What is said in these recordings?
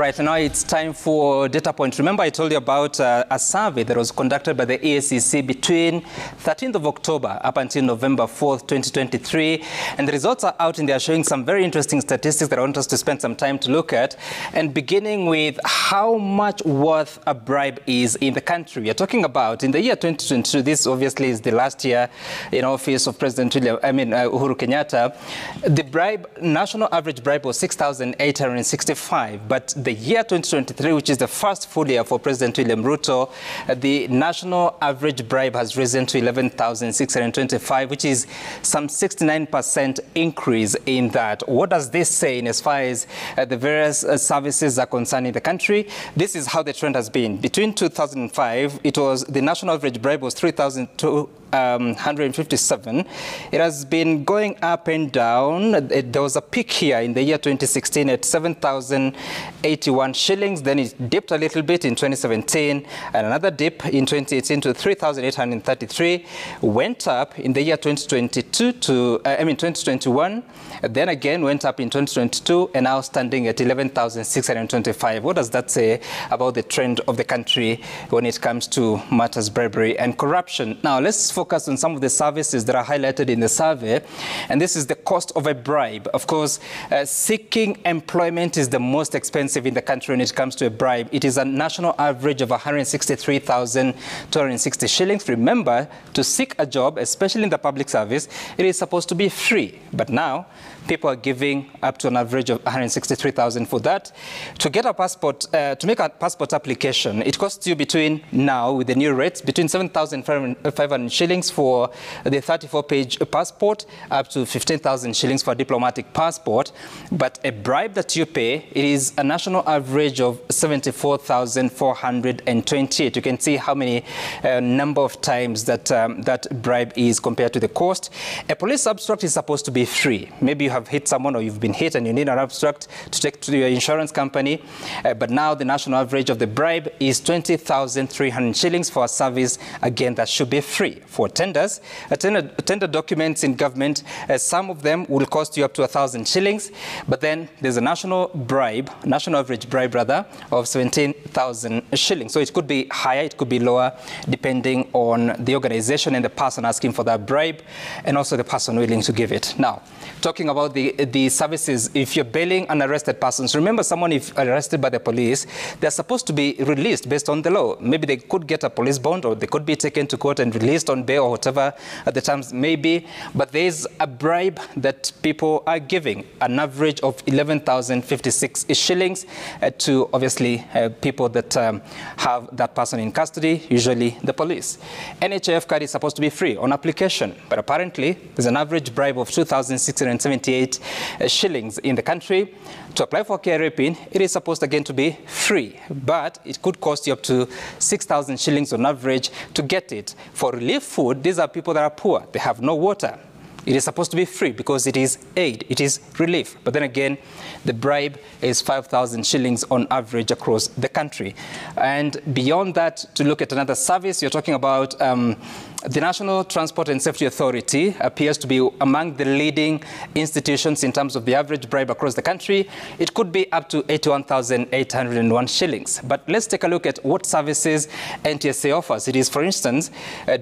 right, now it's time for data point. Remember I told you about a survey that was conducted by the EACC between 13th of October up until November 4th, 2023. And the results are out and they are showing some very interesting statistics that I want us to spend some time to look at. And beginning with how much worth a bribe is in the country. We are talking about in the year 2022, this obviously is the last year in office of President Uhuru Kenyatta. The national average bribe was 6,865. But the year 2023, which is the first full year for President William Ruto, the national average bribe has risen to 11,625, which is some 69% increase in that. What does this say in as far as the various services are concerned in the country? This is how the trend has been. Between 2005, the national average bribe was 3,257. It has been going up and down. There was a peak here in the year 2016 at 7,081 shillings. Then it dipped a little bit in 2017, and another dip in 2018 to 3,833. Went up in the year 2021. Then again went up in 2022, and now standing at 11,625. What does that say about the trend of the country when it comes to matters bribery and corruption? Now let's focus on some of the services that are highlighted in the survey, and this is the cost of a bribe. Of course, seeking employment is the most expensive in the country when it comes to a bribe. It is a national average of 163,260 shillings. Remember, to seek a job, especially in the public service, it is supposed to be free. But now, people are giving up to an average of 163,000 for that. To get a passport, to make a passport application, it costs you between now, with the new rates, between 7,500 shillings for the 34-page passport, up to 15,000 shillings for a diplomatic passport. But a bribe that you pay, it is a national average of 74,428. You can see how many number of times that that bribe is compared to the cost. A police abstract is supposed to be free. Maybe you have hit someone or you've been hit and you need an abstract to take to your insurance company. But now the national average of the bribe is 20,300 shillings for a service, again, that should be free. For tenders, tender documents in government, some of them will cost you up to 1,000 shillings. But then there's a national average bribe rather, of 17,000 shillings. So it could be higher, it could be lower, depending on the organization and the person asking for that bribe, and also the person willing to give it. Now, talking about the services, if you're bailing unarrested persons, remember, someone if arrested by the police, they're supposed to be released based on the law. Maybe they could get a police bond, or they could be taken to court and released on bail, or whatever the terms may be. But there's a bribe that people are giving, an average of 11,056 shillings to, obviously, people that have that person in custody, usually the police. NHIF card is supposed to be free on application, but apparently there's an average bribe of 2,678 shillings in the country. To apply for KRA PIN, it is supposed again to be free, but it could cost you up to 6,000 shillings on average to get it. For relief food, these are people that are poor. They have no water. It is supposed to be free because it is aid, it is relief. But then again, the bribe is 5,000 shillings on average across the country. And beyond that, to look at another service, you're talking about the National Transport and Safety Authority appears to be among the leading institutions in terms of the average bribe across the country. It could be up to 81,801 shillings. But let's take a look at what services NTSA offers. It is, for instance,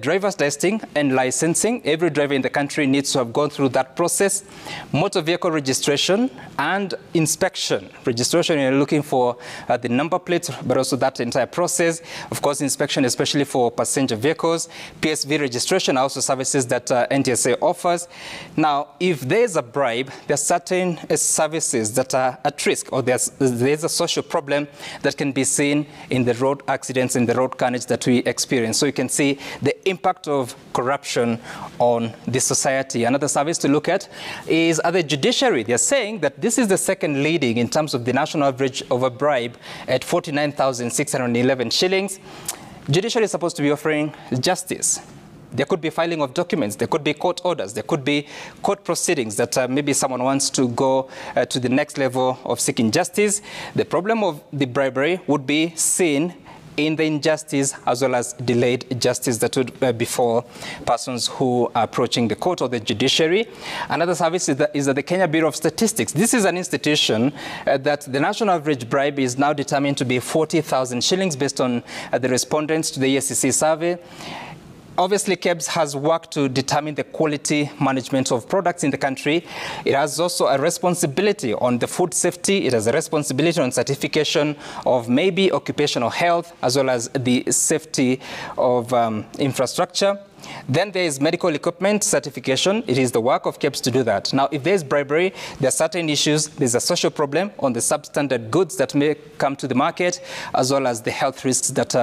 driver's testing and licensing. Every driver in the country needs to have gone through that process. Motor vehicle registration and inspection. Registration, you're looking for the number plates, but also that entire process. Of course, inspection, especially for passenger vehicles. PSV registration are also services that NTSA offers. Now, if there's a bribe, there are certain services that are at risk, or there's a social problem that can be seen in the road accidents and the road carnage that we experience. So you can see the impact of corruption on the society. Another service to look at is the judiciary. They're saying that this is the second leading in terms of the national average of a bribe at 49,611 shillings. Judiciary is supposed to be offering justice. There could be filing of documents, there could be court orders, there could be court proceedings that maybe someone wants to go to the next level of seeking justice. The problem of the bribery would be seen in the injustice as well as delayed justice that would befall persons who are approaching the court or the judiciary. Another service is the Kenya Bureau of Statistics. This is an institution that the national average bribe is now determined to be 40,000 shillings based on the respondents to the EACC survey. Obviously, KEBS has worked to determine the quality management of products in the country. It has also a responsibility on the food safety. It has a responsibility on certification of maybe occupational health, as well as the safety of infrastructure. Then there is medical equipment certification. It is the work of KEBS to do that. Now, if there is bribery, there are certain issues. There's a social problem on the substandard goods that may come to the market, as well as the health risks that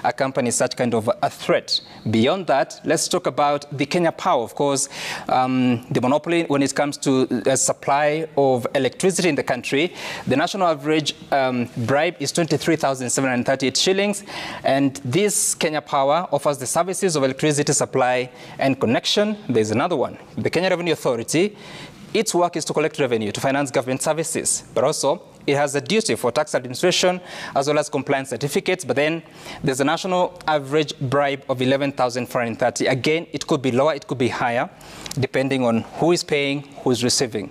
accompany such kind of a threat. Beyond that, let's talk about the Kenya Power. Of course, the monopoly when it comes to the supply of electricity in the country. The national average bribe is 23,738 shillings. And this Kenya Power offers the services of electricity supply and connection. There's another one, the Kenya Revenue Authority. Its work is to collect revenue to finance government services, but also it has a duty for tax administration as well as compliance certificates. But then there's a national average bribe of 11,430. Again, it could be lower, it could be higher, depending on who is paying, who is receiving.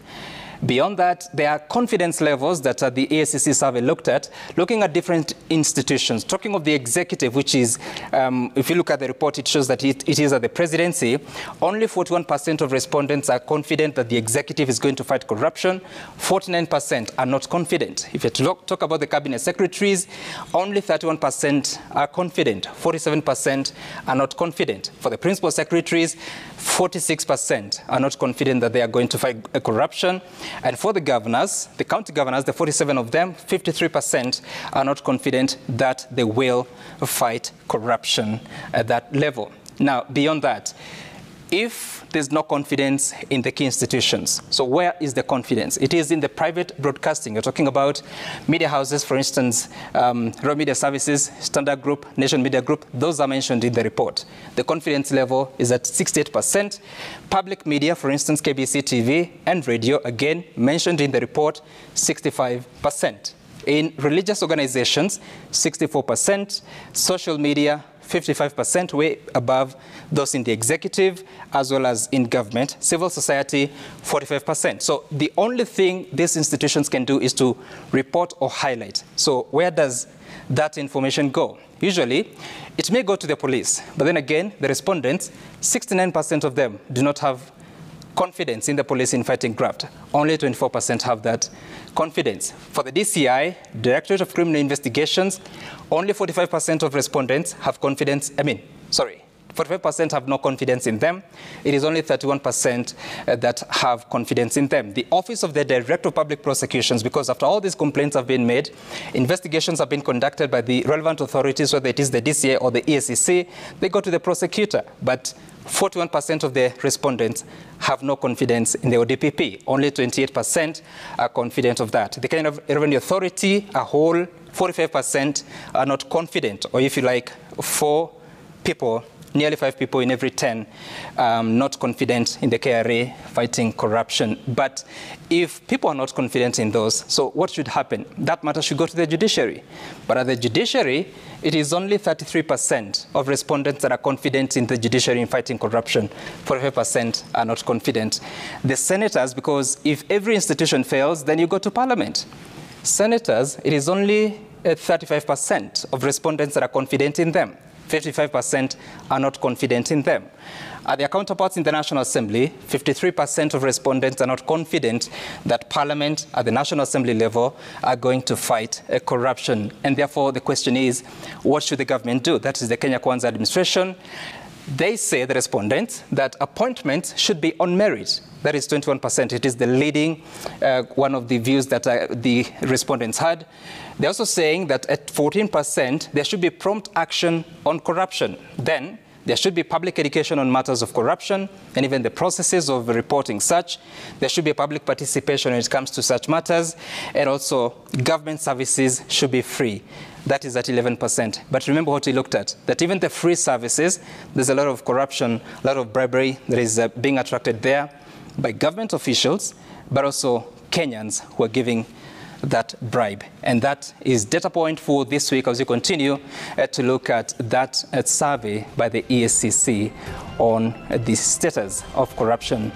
Beyond that, there are confidence levels that the EACC survey looked at, looking at different institutions. Talking of the executive, which is, if you look at the report, it shows that it is at the presidency. Only 41% of respondents are confident that the executive is going to fight corruption. 49% are not confident. If you talk about the cabinet secretaries, only 31% are confident. 47% are not confident. For the principal secretaries, 46% are not confident that they are going to fight corruption. And for the governors, the county governors, the 47 of them, 53% are not confident that they will fight corruption at that level. Now, beyond that, if there's no confidence in the key institutions, so where is the confidence? It is in the private broadcasting. You're talking about media houses, for instance, Raw Media Services, Standard Group, Nation Media Group. Those are mentioned in the report. The confidence level is at 68%. Public media, for instance, KBC TV and radio, again, mentioned in the report, 65%. In religious organizations, 64%. Social media, 55%, way above those in the executive as well as in government. Civil society, 45%. So the only thing these institutions can do is to report or highlight. So where does that information go? Usually, it may go to the police. But then again, the respondents, 69% of them do not have confidence in the police in fighting graft. Only 24% have that confidence. For the DCI, Directorate of Criminal Investigations, only 45% of respondents have confidence, 45% have no confidence in them. It is only 31% that have confidence in them. The Office of the Director of Public Prosecutions, because after all these complaints have been made, investigations have been conducted by the relevant authorities, whether it is the DCA or the EACC, they go to the prosecutor. But 41% of the respondents have no confidence in the ODPP. Only 28% are confident of that. The Kenya Revenue Authority, a whole 45% are not confident, or if you like, 4 people, nearly 5 people in every 10 not confident in the KRA fighting corruption. But if people are not confident in those, so what should happen? That matter should go to the judiciary. But at the judiciary, it is only 33% of respondents that are confident in the judiciary in fighting corruption. 45% are not confident. The senators, because if every institution fails, then you go to parliament. Senators, it is only 35% of respondents that are confident in them. 55% are not confident in them. Their counterparts in the National Assembly, 53% of respondents are not confident that Parliament at the National Assembly level are going to fight corruption. And therefore, the question is, what should the government do? That is the Kenya Kwanza administration. They say, the respondents, that appointments should be on merit. That is 21%. It is the leading one of the views that the respondents had. They're also saying that at 14%, there should be prompt action on corruption. Then there should be public education on matters of corruption and even the processes of reporting such. There should be public participation when it comes to such matters. And also, government services should be free. That is at 11%. But remember what we looked at, that even the free services, there's a lot of corruption, a lot of bribery that is being attracted there by government officials, but also Kenyans who are giving that bribe. And that is data point for this week as we continue to look at that survey by the EACC on the status of corruption